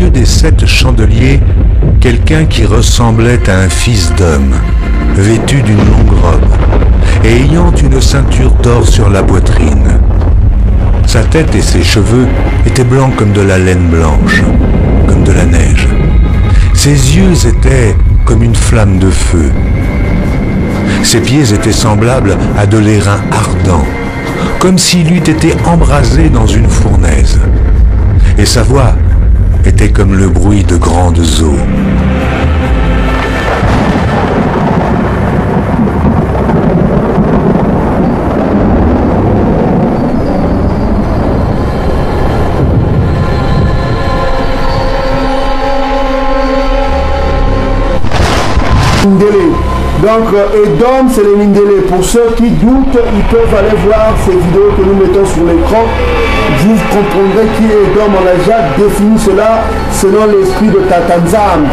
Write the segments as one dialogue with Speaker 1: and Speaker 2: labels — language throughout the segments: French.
Speaker 1: milieu des 7 chandeliers, quelqu'un qui ressemblait à un fils d'homme, vêtu d'une longue robe et ayant une ceinture d'or sur la poitrine. Sa tête et ses cheveux étaient blancs comme de la laine blanche, comme de la neige. Ses yeux étaient comme une flamme de feu. Ses pieds étaient semblables à de l'airain ardent, comme s'il eût été embrasé dans une fournaise. Et sa voix était comme le bruit de grandes eaux.
Speaker 2: Donc, Edom, c'est les Mindélé. Pour ceux qui doutent, ils peuvent aller voir ces vidéos que nous mettons sur l'écran. Vous comprendrez qui est Edom. On a déjà défini cela selon l'esprit de Tatanzam.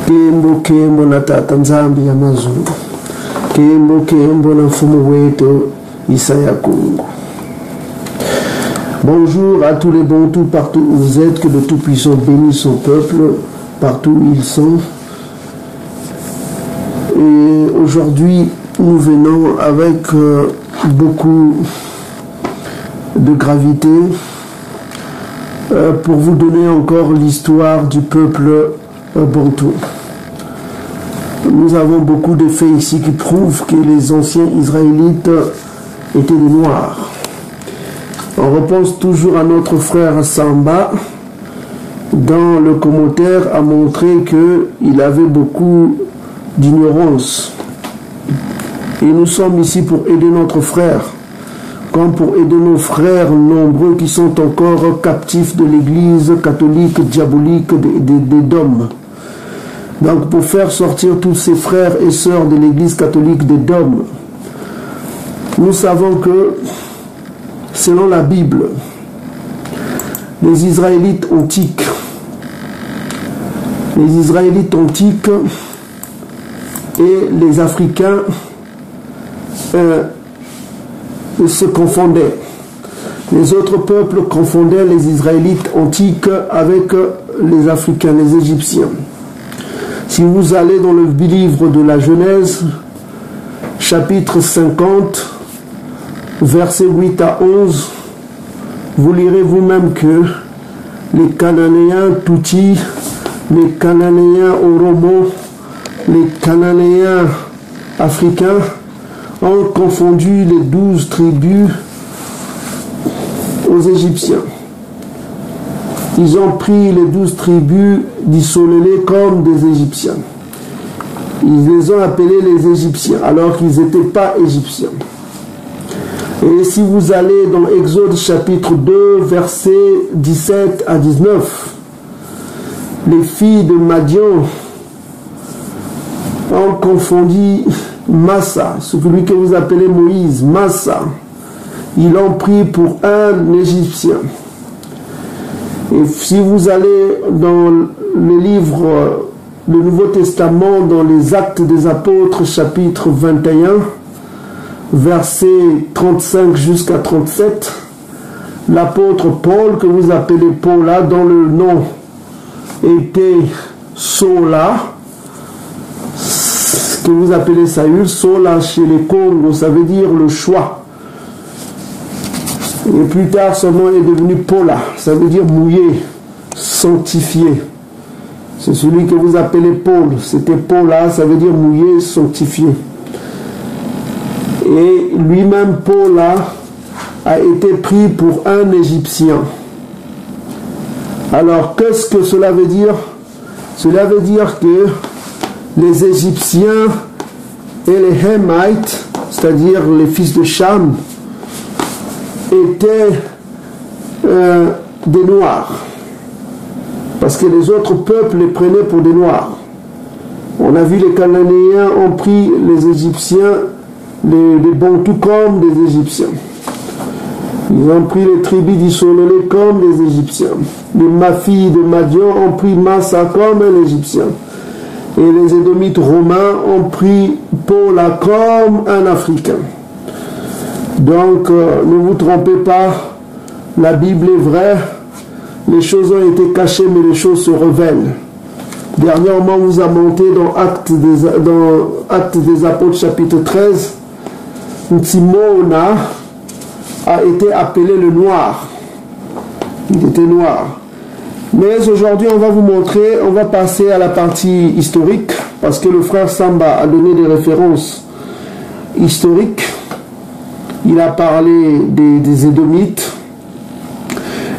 Speaker 2: Kembo kembo na Tatanzambi ya mazulu. Kembo kembo na mfumu wetu Isaya Kungu. Bonjour à tous les Bantous partout où vous êtes, que le Tout-Puissant bénisse son peuple partout où ils sont. Et aujourd'hui, nous venons avec beaucoup de gravité pour vous donner encore l'histoire du peuple Bantou. Nous avons beaucoup de faits ici qui prouvent que les anciens Israélites étaient des Noirs. On repense toujours à notre frère Samba. Dans le commentaire, a montré qu'il avait beaucoup d'ignorance. Et nous sommes ici pour aider notre frère, comme pour aider nos frères nombreux qui sont encore captifs de l'église catholique diabolique des Dômes. Donc pour faire sortir tous ces frères et sœurs de l'église catholique des Dômes, nous savons que, selon la Bible, les Israélites antiques et les Africains se confondaient. Les autres peuples confondaient les Israélites antiques avec les Africains, les Égyptiens. Si vous allez dans le livre de la Genèse, chapitre 50, versets 8 à 11, vous lirez vous-même que les Cananéens Toutis, les Cananéens Oromo, les Cananéens africains ont confondu les 12 tribus aux Égyptiens. Ils ont pris les 12 tribus d'isolés comme des Égyptiens. Ils les ont appelés les Égyptiens, alors qu'ils n'étaient pas Égyptiens. Et si vous allez dans Exode chapitre 2, versets 17 à 19, les filles de Madian ont confondu Massa, celui que vous appelez Moïse, Massa. Ils l'ont pris pour un Égyptien. Et si vous allez dans le livre, le Nouveau Testament, dans les Actes des Apôtres, chapitre 21, versets 35 jusqu'à 37, l'apôtre Paul, que vous appelez Paula, dont le nom était Sola, que vous appelez Saül, Sola chez les Congos, ça veut dire le choix. Et plus tard, son nom est devenu Paula, ça veut dire mouillé, sanctifié. C'est celui que vous appelez Paul, c'était Paula, ça veut dire mouillé, sanctifié. Et lui-même, Paula, a été pris pour un Égyptien. Alors, qu'est-ce que cela veut dire? Cela veut dire que les Égyptiens et les Hémites, c'est-à-dire les fils de Cham, étaient des Noirs. Parce que les autres peuples les prenaient pour des Noirs. On a vu les Cananéens ont pris les Égyptiens, les Bantous comme des Égyptiens. Ils ont pris les tribus d'Issololé comme des Égyptiens. Les Mafis de Madian ont pris Massa comme un Égyptien. Et les Édomites romains ont pris Paula comme un Africain. Donc, ne vous trompez pas, La Bible est vraie. Les choses ont été cachées, mais les choses se révèlent. Dernièrement, on vous a monté dans Actes des Apôtres, chapitre 13. Timona a été appelé le noir. Il était noir. Mais aujourd'hui, on va vous montrer, on va passer à la partie historique, parce que le frère Samba a donné des références historiques. Il a parlé des Édomites.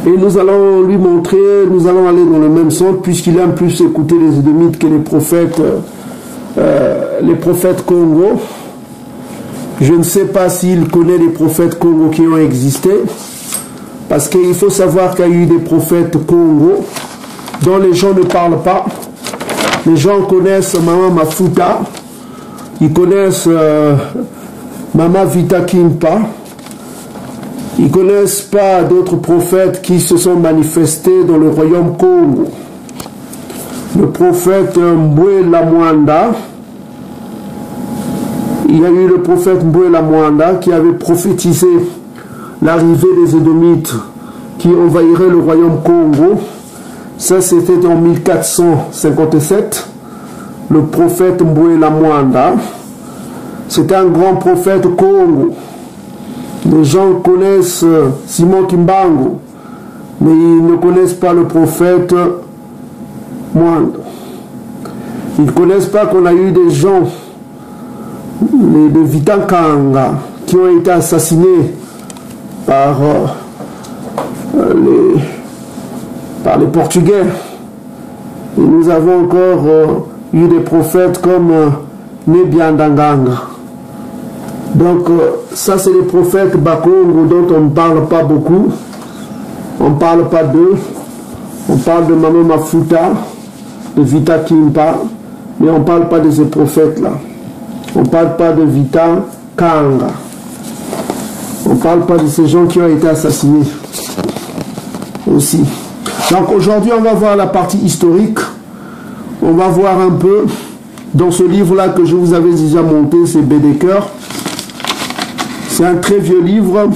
Speaker 2: Et nous allons lui montrer, nous allons aller dans le même sens, puisqu'il aime plus écouter les Édomites que les prophètes Congo. Je ne sais pas s'il connaît les prophètes Congo qui ont existé, parce qu'il faut savoir qu'il y a eu des prophètes Congo dont les gens ne parlent pas. Les gens connaissent Mama Mafuta, ils connaissent Mama Vita Kimpa. Ils ne connaissent pas d'autres prophètes qui se sont manifestés dans le royaume Congo. Le prophète Mbwe Lamwanda, il y a eu le prophète Mbwe Lamwanda qui avait prophétisé l'arrivée des Édomites qui envahiraient le royaume Congo. Ça, c'était en 1457. Le prophète Mbwe Lamwanda, c'était un grand prophète Congo. Les gens connaissent Simon Kimbangu, mais ils ne connaissent pas le prophète Mwanda. Ils ne connaissent pas qu'on a eu des gens, les Vitankanga, qui ont été assassinés par les Portugais. Et nous avons encore eu des prophètes comme Nebiandanganga. Donc, ça, c'est les prophètes Bakongo dont on ne parle pas beaucoup. On ne parle pas d'eux. On parle de Mama Mafuta, de Vita Kimpa, mais on ne parle pas de ces prophètes-là. On ne parle pas de Vita Kanga. On ne parle pas de ces gens qui ont été assassinés aussi. Donc, aujourd'hui, on va voir la partie historique. On va voir un peu dans ce livre-là que je vous avais déjà monté, c'est Bédéker. C'est un très vieux livre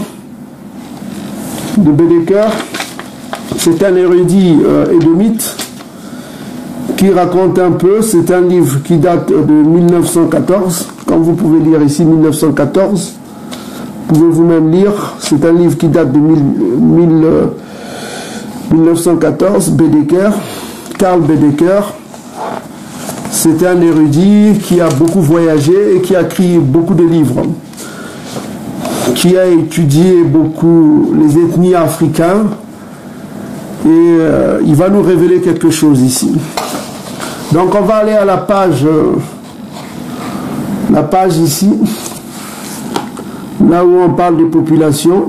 Speaker 2: de Bédéker. C'est un érudit édomite qui raconte un peu. C'est un livre qui date de 1914. Comme vous pouvez lire ici, 1914. Vous pouvez vous-même lire. C'est un livre qui date de 1914. Bédéker, Karl Bédéker. C'est un érudit qui a beaucoup voyagé et qui a écrit beaucoup de livres, qui a étudié beaucoup les ethnies africaines, et il va nous révéler quelque chose ici. Donc on va aller à la page ici, là où on parle des populations,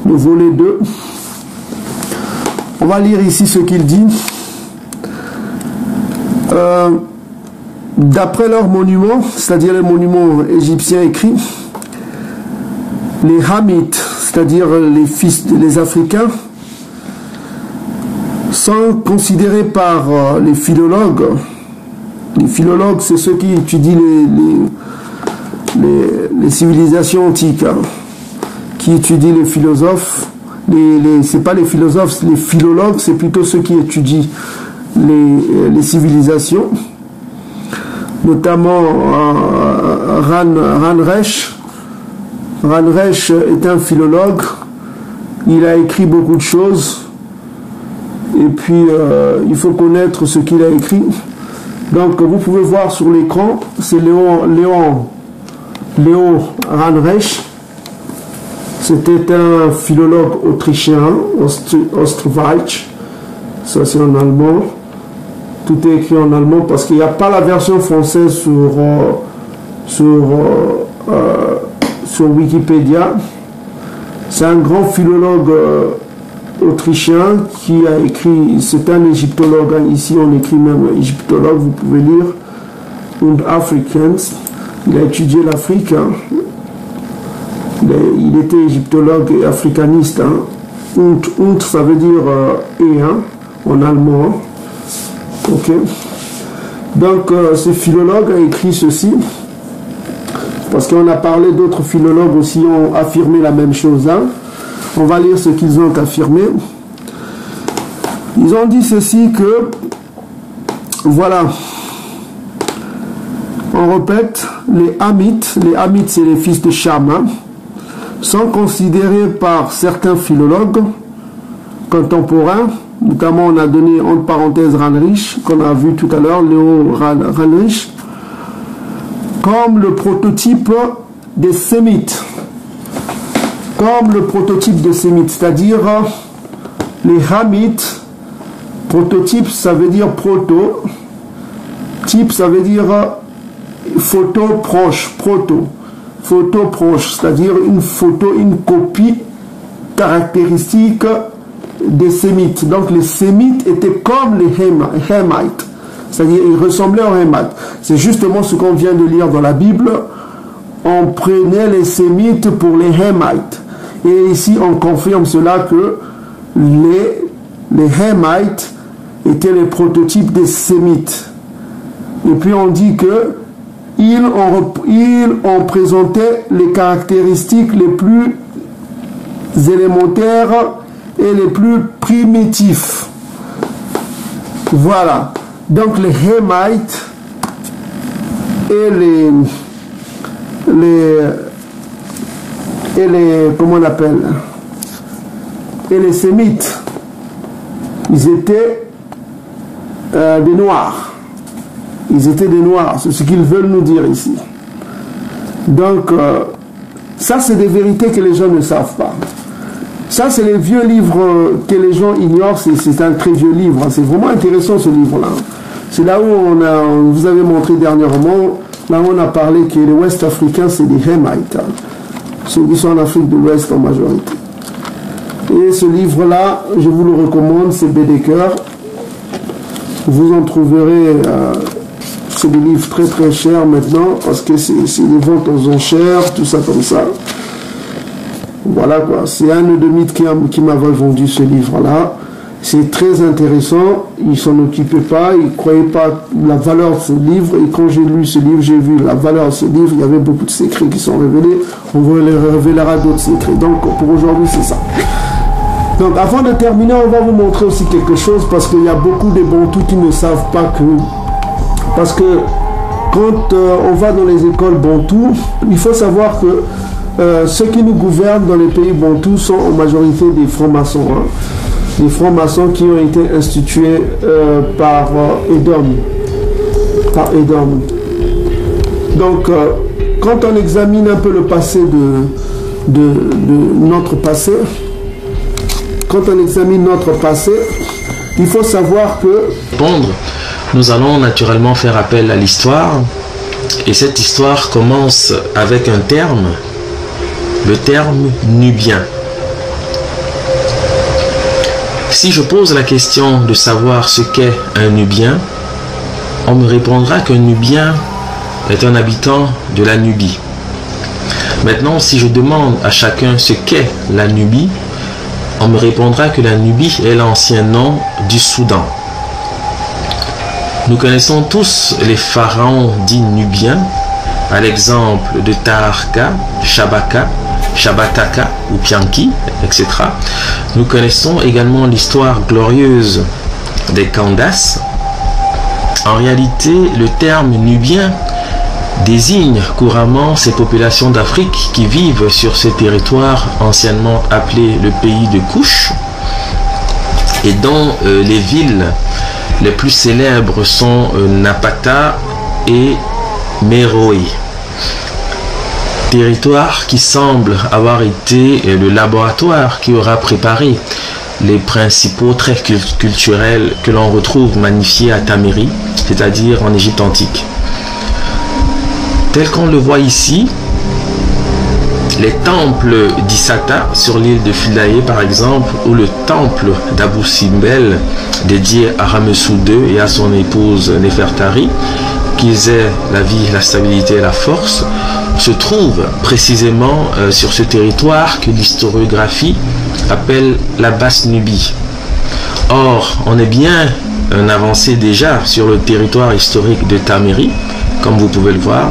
Speaker 2: le volet 2. On va lire ici ce qu'il dit. D'après leurs monuments, c'est-à-dire les monuments égyptiens écrits, les Hamites, c'est-à-dire les Africains, sont considérés par les philologues. Les philologues, c'est ceux qui étudient les civilisations antiques, hein, qui étudient les philosophes. C'est pas les philosophes, les philologues, c'est plutôt ceux qui étudient les civilisations. Notamment Ranresh. Ranresh est un philologue, il a écrit beaucoup de choses, et puis il faut connaître ce qu'il a écrit. Donc vous pouvez voir sur l'écran, c'est Léo Ranresh. C'était un philologue autrichien, Osterwalch. Ça c'est en allemand. Tout est écrit en allemand parce qu'il n'y a pas la version française sur Wikipédia. C'est un grand philologue autrichien qui a écrit, c'est un égyptologue, hein, ici on écrit même égyptologue, vous pouvez lire, und Africans, il a étudié l'Afrique, hein. Il était égyptologue et africaniste, hein. Und ça veut dire et, hein, en allemand. Ok. Donc ce philologue a écrit ceci, parce qu'on a parlé d'autres philologues aussi ont affirmé la même chose, hein. On va lire ce qu'ils ont affirmé. Ils ont dit ceci que, voilà, on répète, les Hamites c'est les fils de Cham, hein, sont considérés par certains philologues contemporains, notamment on a donné entre parenthèses Ranrich, qu'on a vu tout à l'heure, Léo Ranrich, comme le prototype des Sémites. Comme le prototype des Sémites, c'est-à-dire les Hamites. Prototype, ça veut dire proto. Type, ça veut dire photo proche, proto. Photo proche, c'est-à-dire une photo, une copie caractéristique des Sémites. Donc les Sémites étaient comme les Hamites, c'est-à-dire ils ressemblaient aux Hamites. C'est justement ce qu'on vient de lire dans la Bible. On prenait les Sémites pour les Hamites. Et ici on confirme cela que les Hamites étaient les prototypes des Sémites. Et puis on dit que ils ont présenté les caractéristiques les plus élémentaires et les plus primitifs. Voilà. Donc les Hamites et les comment on appelle, et les Sémites, ils étaient des Noirs. Ils étaient des Noirs, c'est ce qu'ils veulent nous dire ici. Donc, ça c'est des vérités que les gens ne savent pas. Ça c'est les vieux livres que les gens ignorent, c'est un très vieux livre. C'est vraiment intéressant ce livre-là. C'est là où on vous avez montré dernièrement, là où on a parlé que les Ouest africains c'est des Hamites. Ceux qui sont en Afrique de l'Ouest en majorité. Et ce livre-là, je vous le recommande, c'est Bédeker. Vous en trouverez, c'est des livres très très chers maintenant, parce que c'est des ventes aux enchères, tout ça comme ça. Voilà quoi, c'est un de mythes qui m'avait vendu ce livre-là. C'est très intéressant, il s'en occupait pas, il ne croyait pas la valeur de ce livre, et quand j'ai lu ce livre, j'ai vu la valeur de ce livre, il y avait beaucoup de secrets qui sont révélés, on vous révélera d'autres secrets. Donc pour aujourd'hui c'est ça. Donc avant de terminer, on va vous montrer aussi quelque chose, parce qu'il y a beaucoup de Bantous qui ne savent pas que... Parce que quand on va dans les écoles Bantous, il faut savoir que ceux qui nous gouvernent dans les pays Bantous sont en majorité des francs-maçons. Hein. Des francs-maçons qui ont été institués par Edom. Donc, quand on examine un peu le passé de notre passé, il faut savoir que...
Speaker 3: Nous allons naturellement faire appel à l'histoire. Et cette histoire commence avec un terme, le terme nubien. Si je pose la question de savoir ce qu'est un Nubien, on me répondra qu'un Nubien est un habitant de la Nubie. Maintenant, si je demande à chacun ce qu'est la Nubie, on me répondra que la Nubie est l'ancien nom du Soudan. Nous connaissons tous les pharaons dits nubiens, à l'exemple de Taharka, Shabaka, Shabataka ou Pianki, etc. Nous connaissons également l'histoire glorieuse des Candace. En réalité, le terme nubien désigne couramment ces populations d'Afrique qui vivent sur ce territoire anciennement appelé le pays de Couche et dont les villes les plus célèbres sont Napata et Meroé. Territoire qui semble avoir été le laboratoire qui aura préparé les principaux traits culturels que l'on retrouve magnifiés à Tamiri, c'est-à-dire en Égypte antique. Tel qu'on le voit ici, les temples d'Issata sur l'île de Philae par exemple, ou le temple d'Abou Simbel dédié à Ramessou II et à son épouse Néfertari, qu'ils aient la vie, la stabilité et la force, se trouve précisément sur ce territoire que l'historiographie appelle la Basse-Nubie. Or, on est bien avancé déjà sur le territoire historique de Tamiri, comme vous pouvez le voir.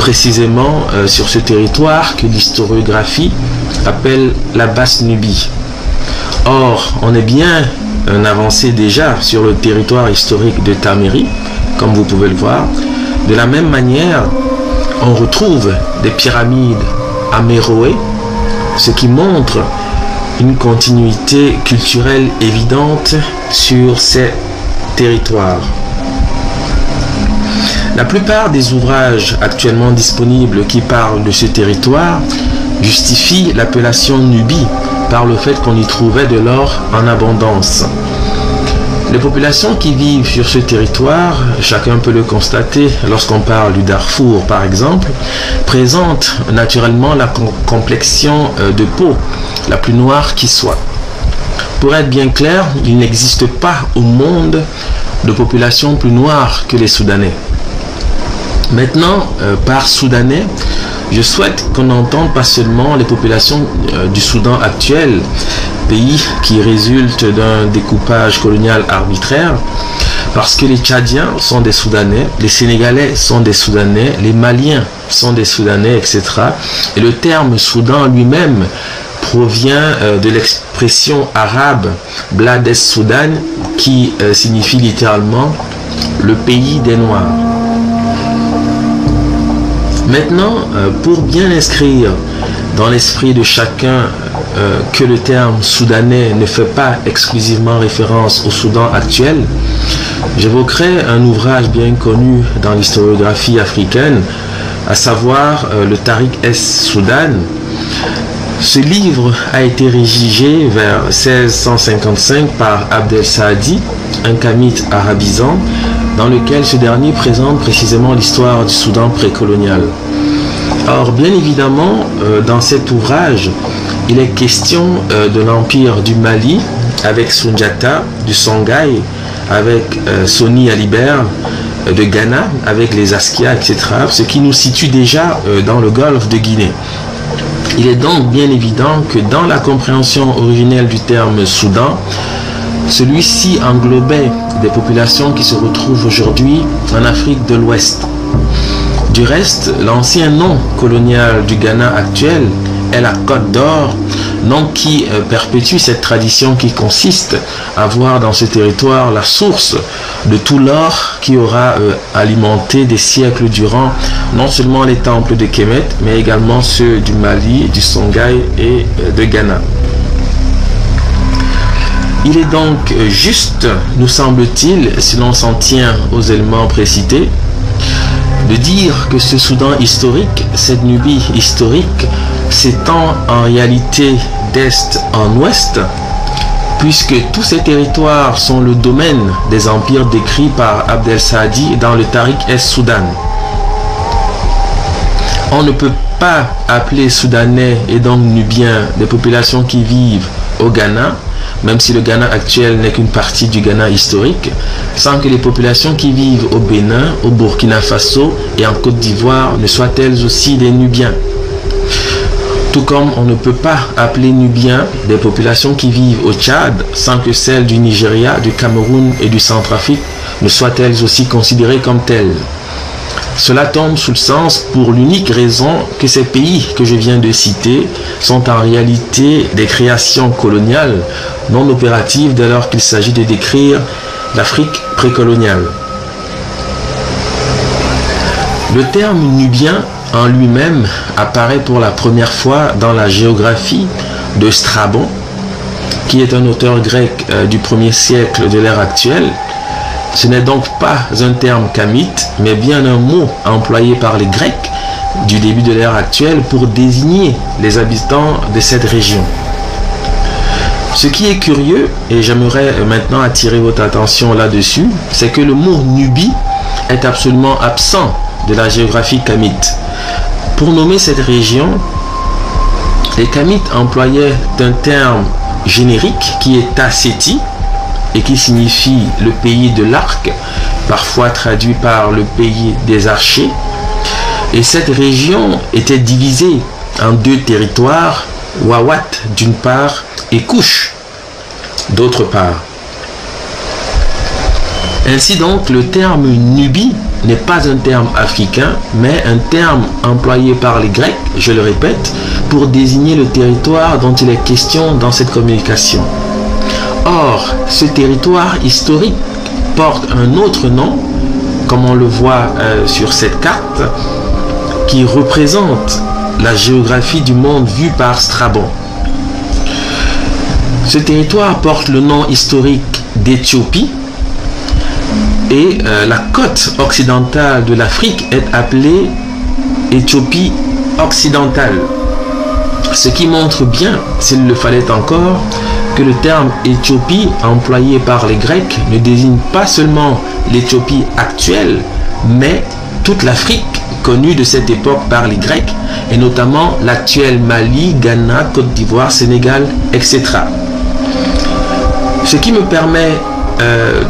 Speaker 3: précisément sur ce territoire que l'historiographie appelle la Basse-Nubie. Or, on est bien avancé déjà sur le territoire historique de Tamérie, comme vous pouvez le voir. De la même manière, on retrouve des pyramides à Méroé, ce qui montre une continuité culturelle évidente sur ces territoires. La plupart des ouvrages actuellement disponibles qui parlent de ce territoire justifient l'appellation Nubie par le fait qu'on y trouvait de l'or en abondance. Les populations qui vivent sur ce territoire, chacun peut le constater lorsqu'on parle du Darfour par exemple, présentent naturellement la complexion de peau la plus noire qui soit. Pour être bien clair, il n'existe pas au monde de population plus noire que les Soudanais. Maintenant, par Soudanais, je souhaite qu'on entende pas seulement les populations du Soudan actuel, pays qui résulte d'un découpage colonial arbitraire, parce que les Tchadiens sont des Soudanais, les Sénégalais sont des Soudanais, les Maliens sont des Soudanais, etc. Et le terme Soudan lui-même provient de l'expression arabe Blad es-Soudan, qui signifie littéralement le pays des Noirs. Maintenant, pour bien inscrire dans l'esprit de chacun que le terme soudanais ne fait pas exclusivement référence au Soudan actuel, j'évoquerai un ouvrage bien connu dans l'historiographie africaine, à savoir le Tariq es-Soudan. Ce livre a été rédigé vers 1655 par Abdel Saadi, un kamite arabisant, dans lequel ce dernier présente précisément l'histoire du Soudan précolonial. Or, bien évidemment, dans cet ouvrage, il est question de l'empire du Mali, avec Sundiata, du Songhai, avec Soni Alibert, de Ghana, avec les Askia, etc., ce qui nous situe déjà dans le golfe de Guinée. Il est donc bien évident que dans la compréhension originelle du terme Soudan, celui-ci englobait des populations qui se retrouvent aujourd'hui en Afrique de l'Ouest. Du reste, l'ancien nom colonial du Ghana actuel est la Côte d'Or, nom qui perpétue cette tradition qui consiste à voir dans ce territoire la source de tout l'or qui aura alimenté des siècles durant non seulement les temples de Kemet, mais également ceux du Mali, du Songhai et de Ghana. Il est donc juste, nous semble-t-il, si l'on s'en tient aux éléments précités, de dire que ce Soudan historique, cette Nubie historique, s'étend en réalité d'est en ouest, puisque tous ces territoires sont le domaine des empires décrits par Abdel Saadi dans le Tariq es-Soudan. On ne peut pas appeler Soudanais et donc Nubiens des populations qui vivent au Ghana, même si le Ghana actuel n'est qu'une partie du Ghana historique, sans que les populations qui vivent au Bénin, au Burkina Faso et en Côte d'Ivoire ne soient elles aussi des Nubiens. Tout comme on ne peut pas appeler Nubiens des populations qui vivent au Tchad, sans que celles du Nigeria, du Cameroun et du Centrafrique ne soient elles aussi considérées comme telles. Cela tombe sous le sens pour l'unique raison que ces pays que je viens de citer sont en réalité des créations coloniales non opératives dès lors qu'il s'agit de décrire l'Afrique précoloniale. Le terme nubien en lui-même apparaît pour la première fois dans la géographie de Strabon, qui est un auteur grec du 1er siècle de l'ère actuelle. Ce n'est donc pas un terme kamite, mais bien un mot employé par les Grecs du début de l'ère actuelle pour désigner les habitants de cette région. Ce qui est curieux, et j'aimerais maintenant attirer votre attention là-dessus, c'est que le mot Nubie est absolument absent de la géographie kamite. Pour nommer cette région, les Kamites employaient un terme générique qui est Tasseti et qui signifie le pays de l'arc, parfois traduit par le pays des archers. Et cette région était divisée en deux territoires, Wawat d'une part et Couche d'autre part. Ainsi donc, le terme Nubie n'est pas un terme africain, mais un terme employé par les Grecs, je le répète, pour désigner le territoire dont il est question dans cette communication. Or, ce territoire historique porte un autre nom, comme on le voit sur cette carte, qui représente la géographie du monde vue par Strabon. Ce territoire porte le nom historique d'Éthiopie et la côte occidentale de l'Afrique est appelée Éthiopie occidentale. Ce qui montre bien, s'il le fallait encore, que le terme Éthiopie employé par les Grecs ne désigne pas seulement l'Éthiopie actuelle, mais toute l'Afrique connue de cette époque par les Grecs, et notamment l'actuel Mali, Ghana, Côte d'Ivoire, Sénégal, etc. Ce qui me permet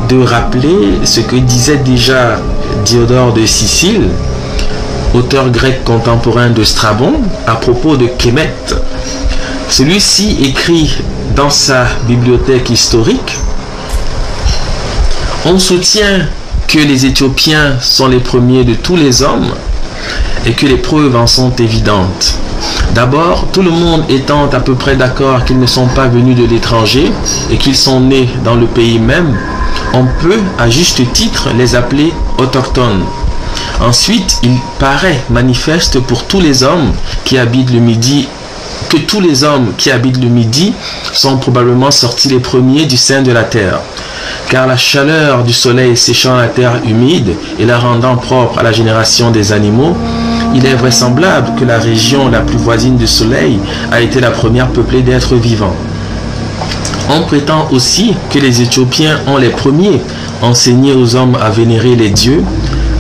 Speaker 3: de rappeler ce que disait déjà Diodore de Sicile, auteur grec contemporain de Strabon, à propos de Kémet. Celui-ci écrit dans sa bibliothèque historique: on soutient que les Éthiopiens sont les premiers de tous les hommes et que les preuves en sont évidentes. D'abord, tout le monde étant à peu près d'accord qu'ils ne sont pas venus de l'étranger et qu'ils sont nés dans le pays même, on peut à juste titre les appeler autochtones. Ensuite, il paraît manifeste pour tous les hommes qui habitent le Midi que tous les hommes qui habitent le Midi sont probablement sortis les premiers du sein de la terre. Car la chaleur du soleil séchant la terre humide et la rendant propre à la génération des animaux, il est vraisemblable que la région la plus voisine du soleil a été la première peuplée d'êtres vivants. On prétend aussi que les Éthiopiens ont les premiers enseigné aux hommes à vénérer les dieux,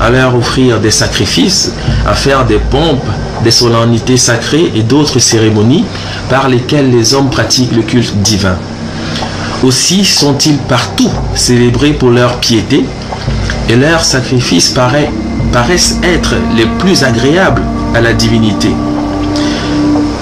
Speaker 3: à leur offrir des sacrifices, à faire des pompes, des solennités sacrées et d'autres cérémonies par lesquelles les hommes pratiquent le culte divin. Aussi sont-ils partout célébrés pour leur piété, et leurs sacrifices paraissent être les plus agréables à la divinité.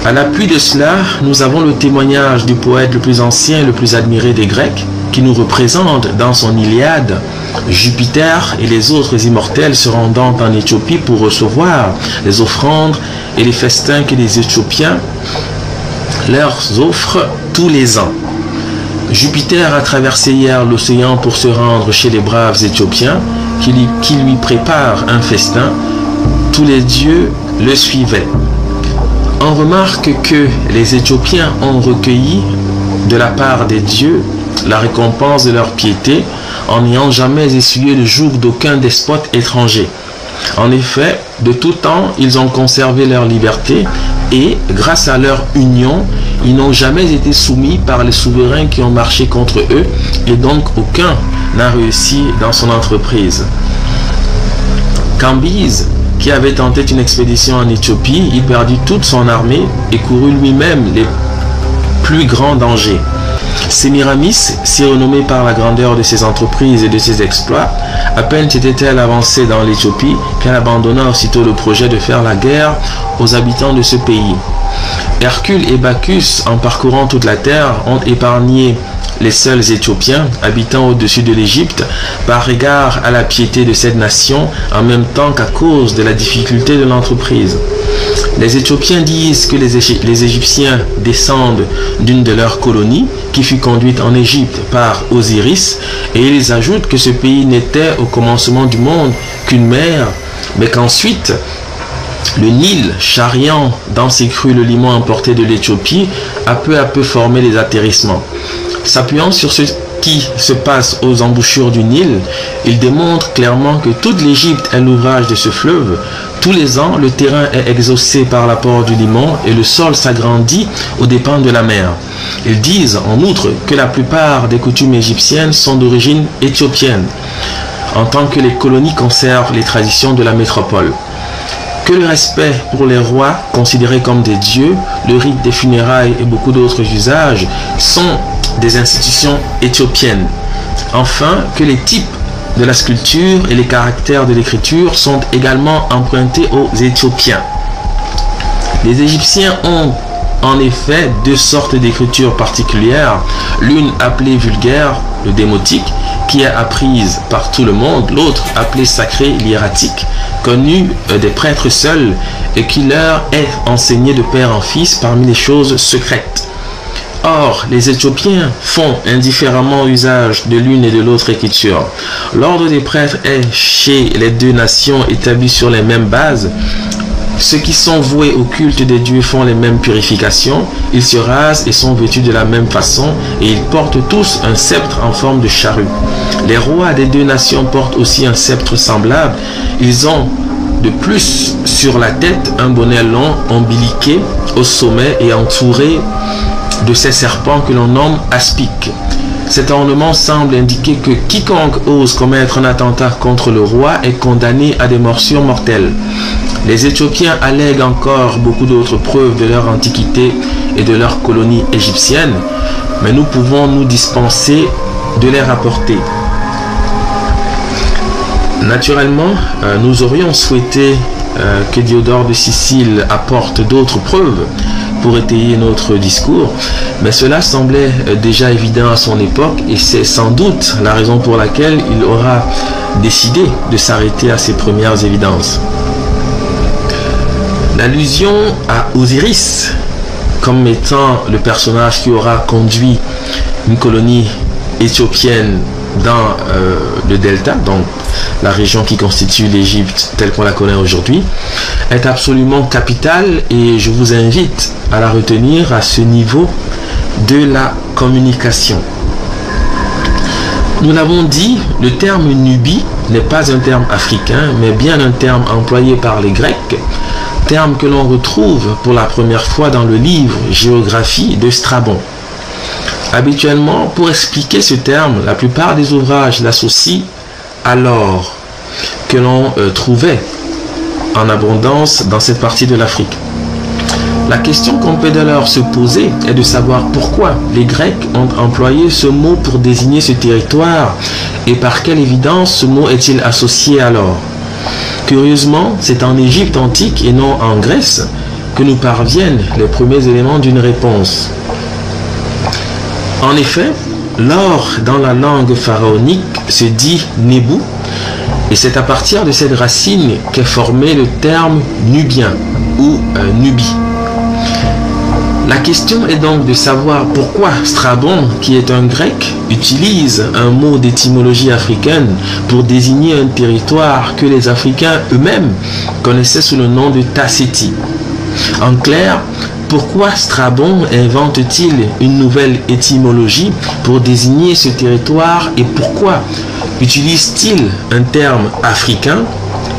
Speaker 3: À l'appui de cela, nous avons le témoignage du poète le plus ancien et le plus admiré des Grecs, qui nous représente dans son Iliade Jupiter et les autres immortels se rendant en Éthiopie pour recevoir les offrandes et les festins que les Éthiopiens leur offrent tous les ans. Jupiter a traversé hier l'océan pour se rendre chez les braves Éthiopiens qui lui préparent un festin. Tous les dieux le suivaient. On remarque que les Éthiopiens ont recueilli de la part des dieux la récompense de leur piété en n'ayant jamais essuyé le joug d'aucun despote étranger. En effet, de tout temps, ils ont conservé leur liberté et, grâce à leur union, ils n'ont jamais été soumis par les souverains qui ont marché contre eux et donc aucun n'a réussi dans son entreprise. Cambyse, qui avait tenté une expédition en Éthiopie, il perdit toute son armée et courut lui-même les plus grands dangers. Sémiramis, si renommée par la grandeur de ses entreprises et de ses exploits, à peine s'était-elle avancée dans l'Éthiopie qu'elle abandonna aussitôt le projet de faire la guerre aux habitants de ce pays. Hercule et Bacchus, en parcourant toute la terre, ont épargné les seuls Éthiopiens habitant au-dessus de l'Égypte par égard à la piété de cette nation en même temps qu'à cause de la difficulté de l'entreprise. Les Éthiopiens disent que les Égyptiens descendent d'une de leurs colonies qui fut conduite en Égypte par Osiris et ils ajoutent que ce pays n'était au commencement du monde qu'une mer, mais qu'ensuite le Nil, charriant dans ses crues le limon importé de l'Éthiopie, a peu à peu formé les atterrissements. S'appuyant sur ce qui se passe aux embouchures du Nil, il démontre clairement que toute l'Égypte est l'ouvrage de ce fleuve. Tous les ans, le terrain est exaucé par l'apport du limon et le sol s'agrandit aux dépens de la mer. Ils disent en outre que la plupart des coutumes égyptiennes sont d'origine éthiopienne, en tant que les colonies conservent les traditions de la métropole. Que le respect pour les rois, considérés comme des dieux, le rite des funérailles et beaucoup d'autres usages sont des institutions éthiopiennes. Enfin, que les types de la sculpture et les caractères de l'écriture sont également empruntés aux Éthiopiens. Les Égyptiens ont en effet deux sortes d'écriture particulières, l'une appelée vulgaire, le démotique, qui est apprise par tout le monde, l'autre appelée sacrée, l'hiératique, connue des prêtres seuls et qui leur est enseignée de père en fils parmi les choses secrètes. Or, les Éthiopiens font indifféremment usage de l'une et de l'autre écriture. L'ordre des prêtres est, chez les deux nations, établi sur les mêmes bases. Ceux qui sont voués au culte des dieux font les mêmes purifications, ils se rasent et sont vêtus de la même façon, et ils portent tous un sceptre en forme de charrue. Les rois des deux nations portent aussi un sceptre semblable. Ils ont de plus sur la tête un bonnet long, ombiliqué au sommet et entouré de ces serpents que l'on nomme aspics. Cet ornement semble indiquer que quiconque ose commettre un attentat contre le roi est condamné à des morsures mortelles. Les Éthiopiens allèguent encore beaucoup d'autres preuves de leur antiquité et de leur colonie égyptienne, mais nous pouvons nous dispenser de les rapporter. Naturellement, nous aurions souhaité que Diodore de Sicile apporte d'autres preuves pour étayer notre discours, mais cela semblait déjà évident à son époque et c'est sans doute la raison pour laquelle il aura décidé de s'arrêter à ces premières évidences. L'allusion à Osiris comme étant le personnage qui aura conduit une colonie éthiopienne dans le delta, donc la région qui constitue l'Égypte telle qu'on la connaît aujourd'hui, est absolument capitale et je vous invite à la retenir à ce niveau de la communication. Nous l'avons dit, le terme Nubie n'est pas un terme africain, mais bien un terme employé par les Grecs, terme que l'on retrouve pour la première fois dans le livre Géographie de Strabon. Habituellement, pour expliquer ce terme, la plupart des ouvrages l'associent à l'or que l'on trouvait en abondance dans cette partie de l'Afrique. La question qu'on peut dès lors se poser est de savoir pourquoi les Grecs ont employé ce mot pour désigner ce territoire et par quelle évidence ce mot est-il associé à l'or. Curieusement, c'est en Égypte antique et non en Grèce que nous parviennent les premiers éléments d'une réponse. En effet, l'or dans la langue pharaonique se dit Nebu, et c'est à partir de cette racine qu'est formé le terme nubien ou Nubie. La question est donc de savoir pourquoi Strabon, qui est un grec, utilise un mot d'étymologie africaine pour désigner un territoire que les Africains eux-mêmes connaissaient sous le nom de Tassétie. En clair, pourquoi Strabon invente-t-il une nouvelle étymologie pour désigner ce territoire et pourquoi utilise-t-il un terme africain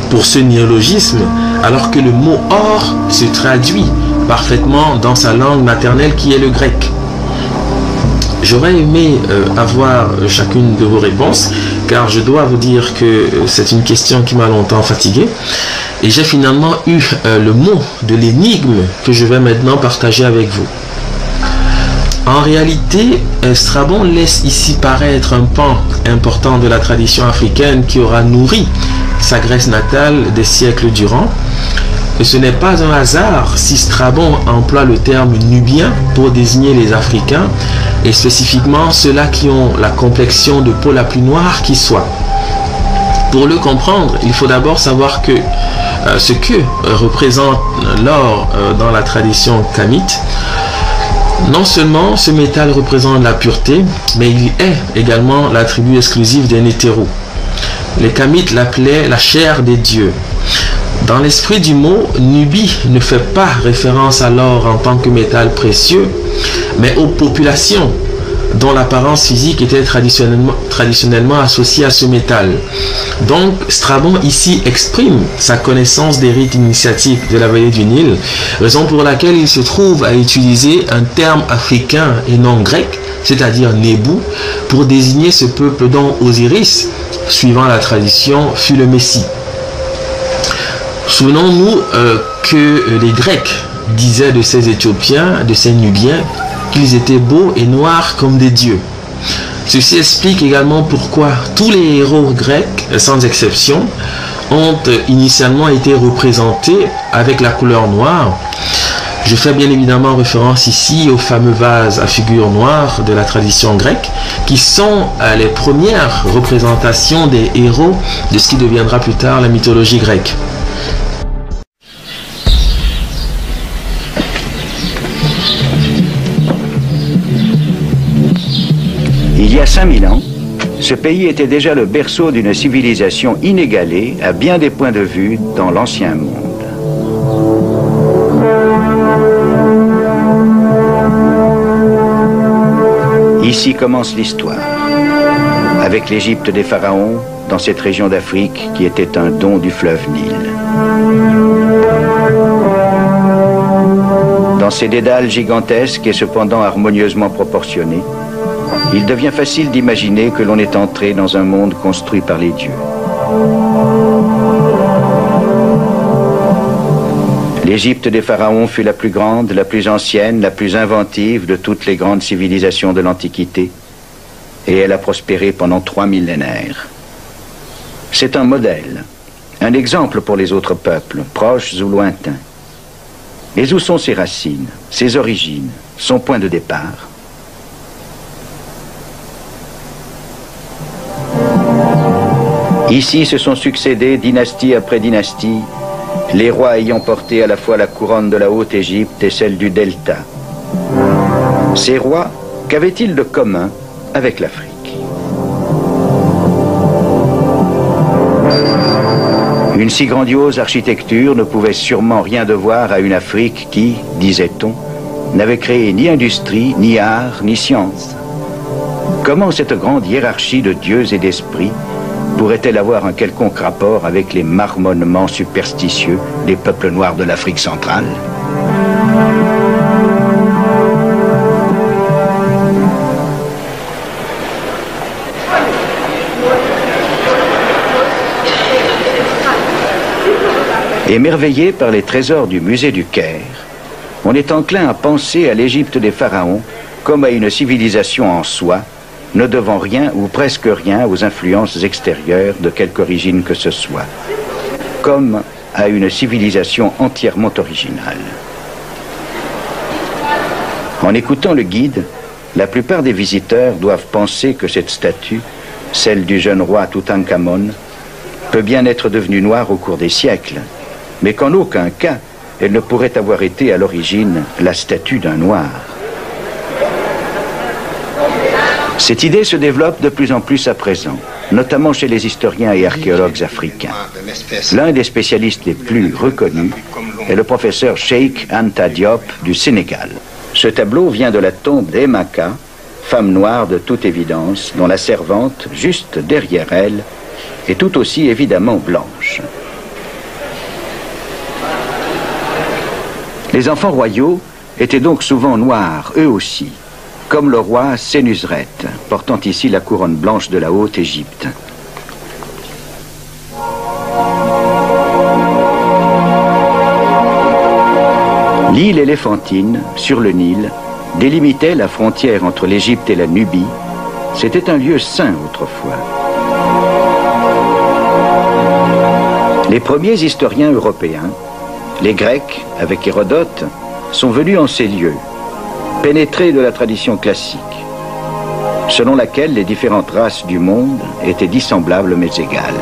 Speaker 3: pour ce néologisme alors que le mot or se traduit parfaitement dans sa langue maternelle qui est le grec? J'aurais aimé avoir chacune de vos réponses car je dois vous dire que c'est une question qui m'a longtemps fatigué et j'ai finalement eu le mot de l'énigme que je vais maintenant partager avec vous. En réalité, Strabon laisse ici paraître un pan important de la tradition africaine qui aura nourri sa Grèce natale des siècles durant. Et ce n'est pas un hasard si Strabon emploie le terme nubien pour désigner les Africains, et spécifiquement ceux-là qui ont la complexion de peau la plus noire qui soit. Pour le comprendre, il faut d'abord savoir que ce que représente l'or dans la tradition kamite, non seulement ce métal représente la pureté, mais il est également l'attribut exclusif des Nétéros. Les Kamites l'appelaient la chair des dieux. Dans l'esprit du mot, Nubie ne fait pas référence à l'or en tant que métal précieux, mais aux populations dont l'apparence physique était traditionnellement associée à ce métal. Donc, Strabon ici exprime sa connaissance des rites initiatiques de la vallée du Nil, raison pour laquelle il se trouve à utiliser un terme africain et non grec, c'est-à-dire Nebu, pour désigner ce peuple dont Osiris, suivant la tradition, fut le Messie. Souvenons-nous que les Grecs disaient de ces Éthiopiens, de ces Nubiens, qu'ils étaient beaux et noirs comme des dieux. Ceci explique également pourquoi tous les héros grecs, sans exception, ont initialement été représentés avec la couleur noire. Je fais bien évidemment référence ici aux fameux vases à figure noire de la tradition grecque, qui sont les premières représentations des héros de ce qui deviendra plus tard la mythologie grecque.
Speaker 4: Il y a 5000 ans, ce pays était déjà le berceau d'une civilisation inégalée à bien des points de vue dans l'ancien monde. Ici commence l'histoire, avec l'Égypte des pharaons dans cette région d'Afrique qui était un don du fleuve Nil. Dans ces dédales gigantesques et cependant harmonieusement proportionnés, il devient facile d'imaginer que l'on est entré dans un monde construit par les dieux. L'Égypte des pharaons fut la plus grande, la plus ancienne, la plus inventive de toutes les grandes civilisations de l'Antiquité, et elle a prospéré pendant 3 millénaires. C'est un modèle, un exemple pour les autres peuples, proches ou lointains. Mais où sont ses racines, ses origines, son point de départ ? Ici se sont succédés dynastie après dynastie, les rois ayant porté à la fois la couronne de la Haute-Égypte et celle du Delta. Ces rois, qu'avaient-ils de commun avec l'Afrique? Une si grandiose architecture ne pouvait sûrement rien devoir à une Afrique qui, disait-on, n'avait créé ni industrie, ni art, ni science. Comment cette grande hiérarchie de dieux et d'esprits pourrait-elle avoir un quelconque rapport avec les marmonnements superstitieux des peuples noirs de l'Afrique centrale? Émerveillé par les trésors du musée du Caire, on est enclin à penser à l'Égypte des pharaons comme à une civilisation en soi, ne devant rien ou presque rien aux influences extérieures de quelque origine que ce soit, comme à une civilisation entièrement originale. En écoutant le guide, la plupart des visiteurs doivent penser que cette statue, celle du jeune roi Toutankhamon, peut bien être devenue noire au cours des siècles, mais qu'en aucun cas elle ne pourrait avoir été à l'origine la statue d'un noir. Cette idée se développe de plus en plus à présent, notamment chez les historiens et archéologues africains. L'un des spécialistes les plus reconnus est le professeur Cheikh Anta Diop du Sénégal. Ce tableau vient de la tombe d'Emaka, femme noire de toute évidence, dont la servante, juste derrière elle, est tout aussi évidemment blanche. Les enfants royaux étaient donc souvent noirs, eux aussi, comme le roi Sénusret, portant ici la couronne blanche de la Haute-Égypte. L'île éléphantine, sur le Nil, délimitait la frontière entre l'Égypte et la Nubie. C'était un lieu saint autrefois. Les premiers historiens européens, les Grecs, avec Hérodote, sont venus en ces lieux, pénétrés de la tradition classique, selon laquelle les différentes races du monde étaient dissemblables mais égales.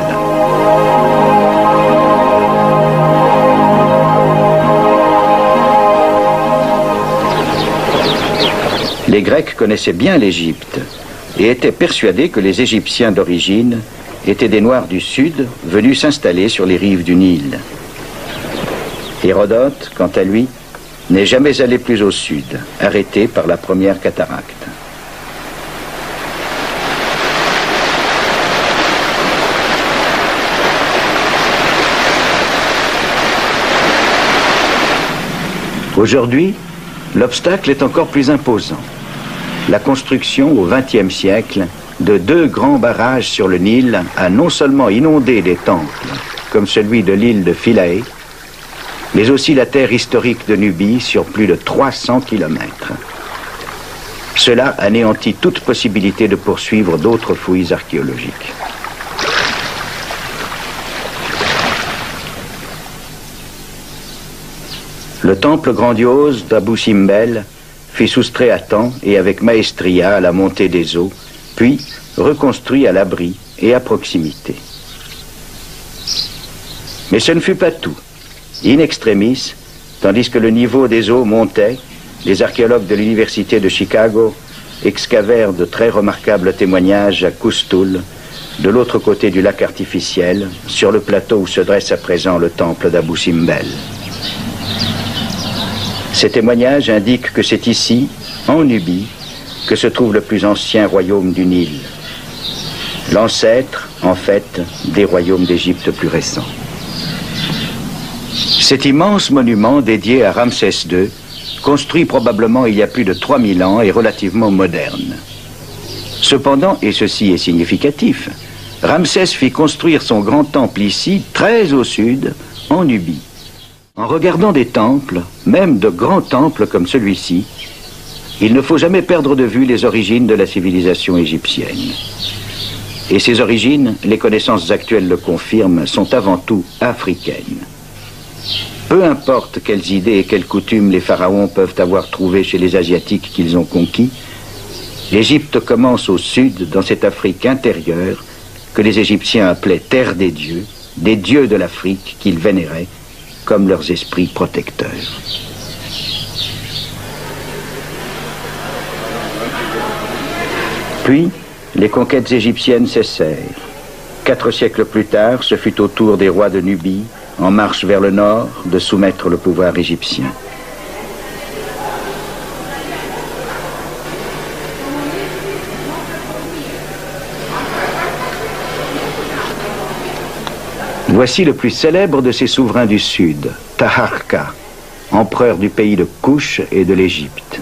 Speaker 4: Les Grecs connaissaient bien l'Égypte et étaient persuadés que les Égyptiens d'origine étaient des Noirs du Sud venus s'installer sur les rives du Nil. Hérodote, quant à lui, n'est jamais allé plus au sud, arrêté par la première cataracte. Aujourd'hui, l'obstacle est encore plus imposant. La construction au XXe siècle de 2 grands barrages sur le Nil a non seulement inondé des temples, comme celui de l'île de Philae, mais aussi la terre historique de Nubie sur plus de 300 kilomètres. Cela anéantit toute possibilité de poursuivre d'autres fouilles archéologiques. Le temple grandiose d'Abou Simbel fut soustrait à temps et avec maestria à la montée des eaux, puis reconstruit à l'abri et à proximité. Mais ce ne fut pas tout. In extremis, tandis que le niveau des eaux montait, les archéologues de l'université de Chicago excavèrent de très remarquables témoignages à Qustul, de l'autre côté du lac artificiel, sur le plateau où se dresse à présent le temple d'Abou Simbel. Ces témoignages indiquent que c'est ici, en Nubie, que se trouve le plus ancien royaume du Nil. L'ancêtre, en fait, des royaumes d'Égypte plus récents. Cet immense monument dédié à Ramsès II, construit probablement il y a plus de 3000 ans, est relativement moderne. Cependant, et ceci est significatif, Ramsès fit construire son grand temple ici, très au sud, en Nubie. En regardant des temples, même de grands temples comme celui-ci, il ne faut jamais perdre de vue les origines de la civilisation égyptienne. Et ces origines, les connaissances actuelles le confirment, sont avant tout africaines. Peu importe quelles idées et quelles coutumes les pharaons peuvent avoir trouvées chez les Asiatiques qu'ils ont conquis, l'Égypte commence au sud, dans cette Afrique intérieure, que les Égyptiens appelaient terre des dieux de l'Afrique qu'ils vénéraient comme leurs esprits protecteurs. Puis, les conquêtes égyptiennes cessèrent. 4 siècles plus tard, ce fut au tour des rois de Nubie, en marche vers le nord, de soumettre le pouvoir égyptien. Voici le plus célèbre de ces souverains du Sud, Taharqa, empereur du pays de Kouch et de l'Égypte.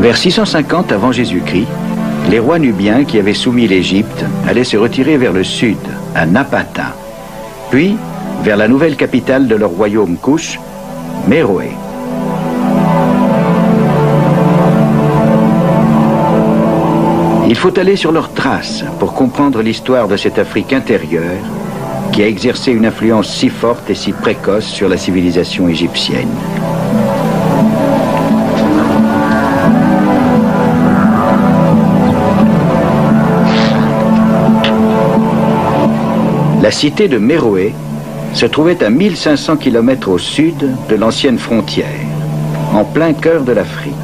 Speaker 4: Vers 650 avant Jésus-Christ, les rois nubiens qui avaient soumis l'Égypte allaient se retirer vers le sud, à Napata, puis vers la nouvelle capitale de leur royaume Kouch, Méroé. Il faut aller sur leurs traces pour comprendre l'histoire de cette Afrique intérieure qui a exercé une influence si forte et si précoce sur la civilisation égyptienne. La cité de Méroé se trouvait à 1500 km au sud de l'ancienne frontière, en plein cœur de l'Afrique.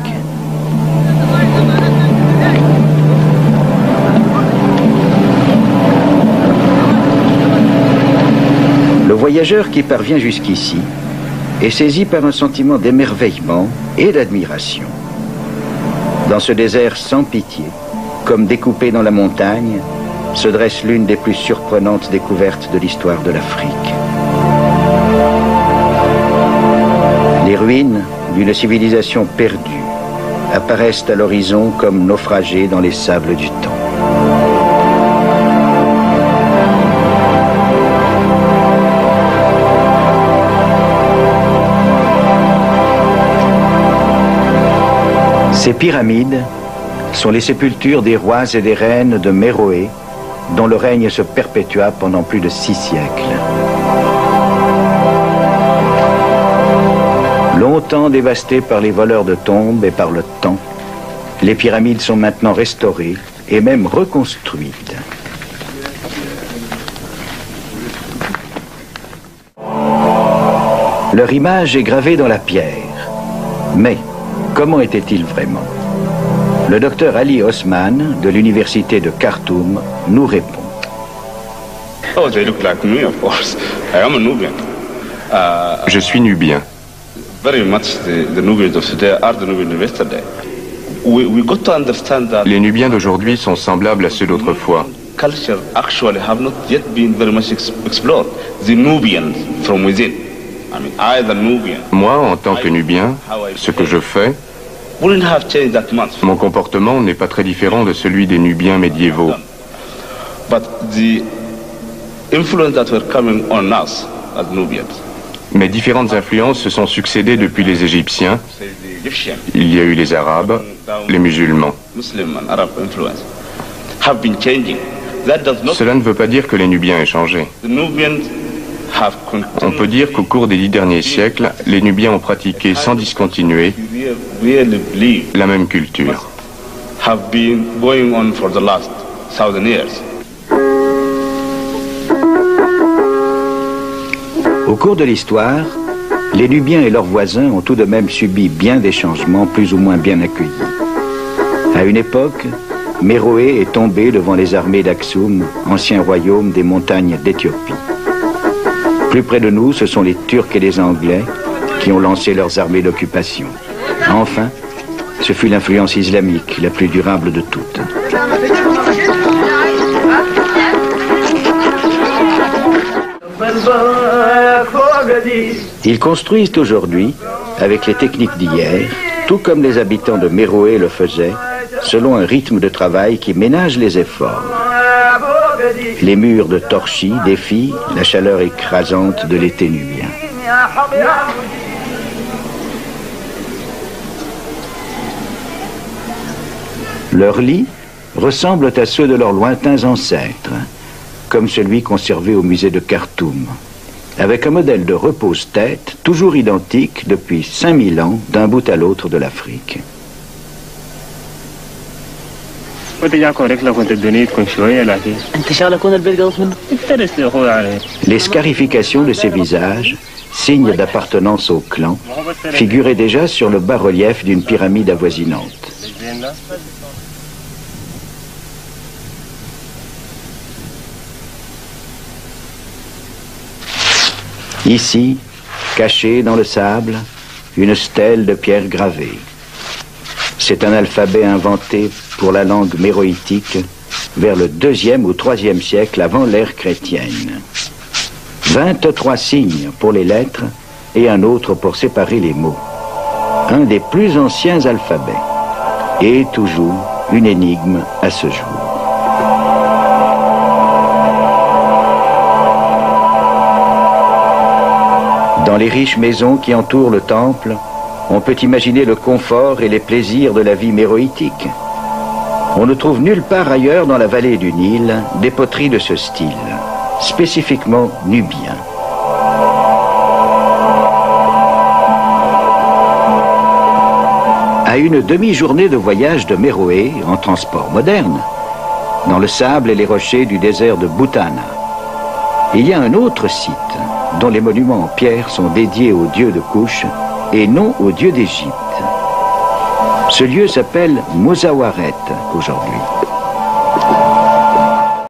Speaker 4: Le voyageur qui parvient jusqu'ici est saisi par un sentiment d'émerveillement et d'admiration. Dans ce désert sans pitié, comme découpé dans la montagne, se dresse l'une des plus surprenantes découvertes de l'histoire de l'Afrique. Les ruines d'une civilisation perdue apparaissent à l'horizon comme naufragées dans les sables du temps. Ces pyramides sont les sépultures des rois et des reines de Méroé, dont le règne se perpétua pendant plus de 6 siècles. Longtemps dévastées par les voleurs de tombes et par le temps, les pyramides sont maintenant restaurées et même reconstruites. Leur image est gravée dans la pierre. Mais comment était-il vraiment ? Le docteur Ali Osman, de l'université de Khartoum, nous répond.
Speaker 5: Oh, they look like me, of course. I am a Nubian.
Speaker 6: Je suis nubien.
Speaker 5: Very much the Nubians of today are the Nubians of yesterday. We got to understand that
Speaker 6: Les Nubiens d'aujourd'hui sont semblables à ceux d'autrefois.
Speaker 5: culture actually have not yet been very much explored. The Nubians from within. I mean, I, the Nubian.
Speaker 6: Moi, en tant que Nubien, ce que je fais, Mon comportement n'est pas très différent de celui des Nubiens médiévaux. Mais différentes influences se sont succédées depuis les Égyptiens. Il y a eu les Arabes, les musulmans. Cela ne veut pas dire que les Nubiens aient changé. On peut dire qu'au cours des 10 derniers siècles, les Nubiens ont pratiqué sans discontinuer la même culture.
Speaker 4: Au cours de l'histoire, les Nubiens et leurs voisins ont tout de même subi bien des changements plus ou moins bien accueillis. À une époque, Méroé est tombé devant les armées d'Aksum, ancien royaume des montagnes d'Éthiopie. Plus près de nous, ce sont les Turcs et les Anglais qui ont lancé leurs armées d'occupation. Enfin, ce fut l'influence islamique la plus durable de toutes. Ils construisent aujourd'hui, avec les techniques d'hier, tout comme les habitants de Méroé le faisaient, selon un rythme de travail qui ménage les efforts. Les murs de torchis défient la chaleur écrasante de l'été nubien. Leurs lits ressemblent à ceux de leurs lointains ancêtres, comme celui conservé au musée de Khartoum, avec un modèle de repose-tête toujours identique depuis 5000 ans d'un bout à l'autre de l'Afrique. Les scarifications de ces visages, signes d'appartenance au clan, figuraient déjà sur le bas-relief d'une pyramide avoisinante. Ici, cachée dans le sable, une stèle de pierre gravée. C'est un alphabet inventé pour la langue méroïtique vers le 2e ou 3e siècle avant l'ère chrétienne. 23 signes pour les lettres et un autre pour séparer les mots. Un des plus anciens alphabets et toujours une énigme à ce jour. Dans les riches maisons qui entourent le temple, on peut imaginer le confort et les plaisirs de la vie méroïtique. On ne trouve nulle part ailleurs dans la vallée du Nil des poteries de ce style, spécifiquement nubien. À une demi-journée de voyage de Méroé, en transport moderne, dans le sable et les rochers du désert de Boutana, il y a un autre site dont les monuments en pierre sont dédiés aux dieux de Couche et non aux dieux d'Égypte. Ce lieu s'appelle Mozawaret aujourd'hui.